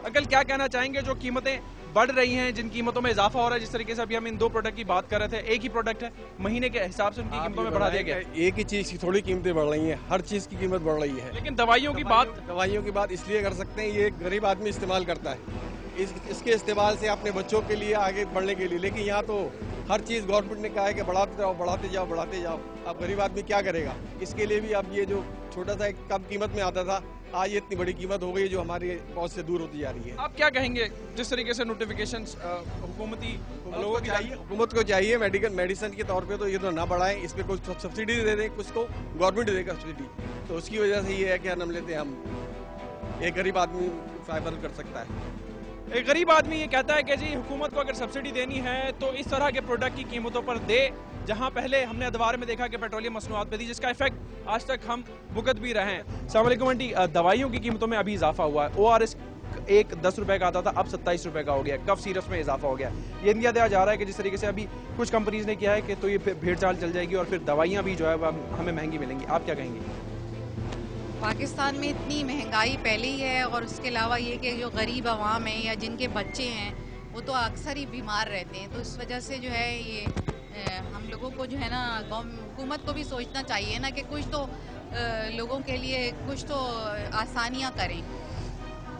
Uncle क्या कहना चाहेंगे, जो कीमतें बढ़ रही हैं, जिन कीमतों में इजाफा हो रहा है, जिस तरीके से अभी हम इन 2 प्रोडक्ट की बात कर रहे थे, एक ही प्रोडक्ट है, महीने के हिसाब से उनकी कीमतों में बढ़ा दिया गया है। एक ही चीज की थोड़ी कीमतें बढ़ रही हैं, हर चीज की कीमत बढ़ रही है। लेकिन दवाइयों की बात इसलिए कर सकते हैं, ये गरीब आदमी इस्तेमाल करता है, इसके इस्तेमाल से अपने बच्चों के लिए आगे बढ़ने के लिए। लेकिन यहाँ तो हर चीज़ गवर्नमेंट ने कहा है कि बढ़ाते जाओ। अब गरीब आदमी क्या करेगा? इसके लिए भी अब ये जो छोटा सा एक कम कीमत में आता था, आज ये इतनी बड़ी कीमत हो गई जो हमारी पहुंच से दूर होती जा रही है। आप क्या कहेंगे, जिस तरीके से नोटिफिकेशन हुकूमती लोगों की हुकूमत को चाहिए मेडिसिन के तौर पे तो ये तो ना बढ़ाएं, इस पे कुछ सब्सिडी दे दें, कुछ को गवर्नमेंट देगा सब्सिडी, तो उसकी वजह से ये है कि नाम लेते हैं हम, एक गरीब आदमी फायदा कर सकता है। एक गरीब आदमी ये कहता है कि जी हुकूमत को अगर सब्सिडी देनी है तो इस तरह के प्रोडक्ट की कीमतों पर दे, जहां पहले हमने अदवार में देखा कि पेट्रोलियम मसनूआत पे दी, जिसका इफेक्ट आज तक हम भुगत भी रहे हैं। अस्सलाम वालेकुम आंटी, दवाइयों की कीमतों में अभी इजाफा हुआ है। ORS एक 10 रुपए का आता था, अब 27 रुपए का हो गया। कफ सिरप में इजाफा हो गया। ये इंडिया दिया जा रहा है कि जिस तरीके से अभी कुछ कंपनीज ने किया है कि तो ये भेड़ चाल चल जाएगी और फिर दवाइयाँ भी जो है वो हमें महंगी मिलेंगी। आप क्या कहेंगे? पाकिस्तान में इतनी महंगाई पहले ही है और उसके अलावा ये कि जो गरीब आवाम है या जिनके बच्चे हैं वो तो अक्सर ही बीमार रहते हैं, तो इस वजह से जो है ये हम लोगों को जो है ना हुकूमत को भी सोचना चाहिए ना कि कुछ तो लोगों के लिए कुछ तो आसानियाँ करें।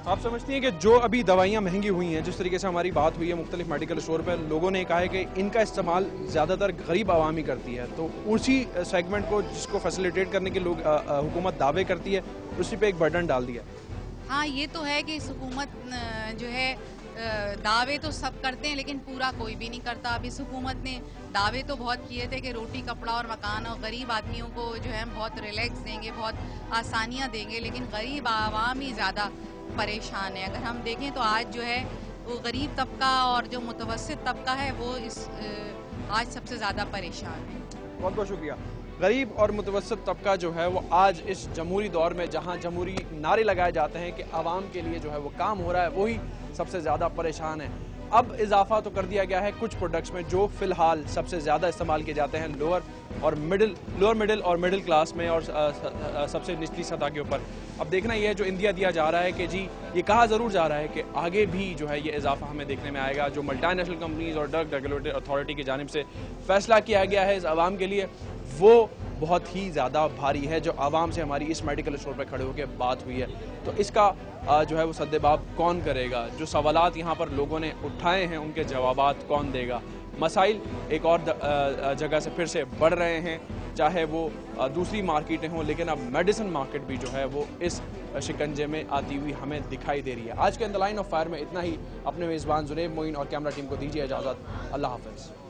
आप समझती हैं कि जो अभी दवाइयाँ महंगी हुई हैं, जिस तरीके से हमारी बात हुई है मुख्तलिफ मेडिकल स्टोर पर, लोगों ने कहा है कि इनका इस्तेमाल ज़्यादातर गरीब आवाम ही करती है, तो उसी सेगमेंट को जिसको फैसिलिटेट करने के लोग हुकूमत दावे करती है, उसी पे एक बर्डन डाल दिया। हाँ, ये तो है कि इस हुकूमत जो है दावे तो सब करते हैं लेकिन पूरा कोई भी नहीं करता। अब इस हुकूमत ने दावे तो बहुत किए थे कि रोटी कपड़ा और मकान और गरीब आदमियों को जो है हम बहुत रिलैक्स देंगे, बहुत आसानियाँ देंगे, लेकिन गरीब आवाम ही ज़्यादा परेशान है। अगर हम देखें तो आज जो है वो गरीब तबका और जो मुतवस्सित तबका है वो आज सबसे ज़्यादा परेशान है। बहुत बहुत शुक्रिया। गरीब और मुतवस्सित तबका जो है वो आज इस जमहूरी दौर में, जहां जमहूरी नारे लगाए जाते हैं कि आवाम के लिए जो है वो काम हो रहा है, वही सबसे ज़्यादा परेशान है। अब इजाफा तो कर दिया गया है कुछ प्रोडक्ट्स में जो फ़िलहाल सबसे ज़्यादा इस्तेमाल किए जाते हैं लोअर मिडिल और मिडिल क्लास में और सबसे निचली सतह के ऊपर। अब देखना यह है, जो इंदिया दिया जा रहा है कि जी ये कहा ज़रूर जा रहा है कि आगे भी जो है ये इजाफा हमें देखने में आएगा। जो मल्टीनेशनल कंपनीज और ड्रग रेगुलेटरी अथॉरिटी की जानिब से फैसला किया गया है इस आवाम के लिए, वो बहुत ही ज़्यादा भारी है। जो आवाम से हमारी इस मेडिकल स्टोर पर खड़े होकर बात हुई है, तो इसका जो है वो सद्देबाब कौन करेगा? जो सवालात यहाँ पर लोगों ने उठाए हैं उनके जवाबात कौन देगा? मसाइल एक और जगह से फिर से बढ़ रहे हैं, चाहे वो दूसरी मार्केटें हों, लेकिन अब मेडिसिन मार्केट भी जो है वो इस शिकंजे में आती हुई हमें दिखाई दे रही है। आज के in the line of fire में इतना ही। अपने मेज़बान जुनैब मोइन और कैमरा टीम को दीजिए इजाज़त। अल्लाह हाफ़िज़।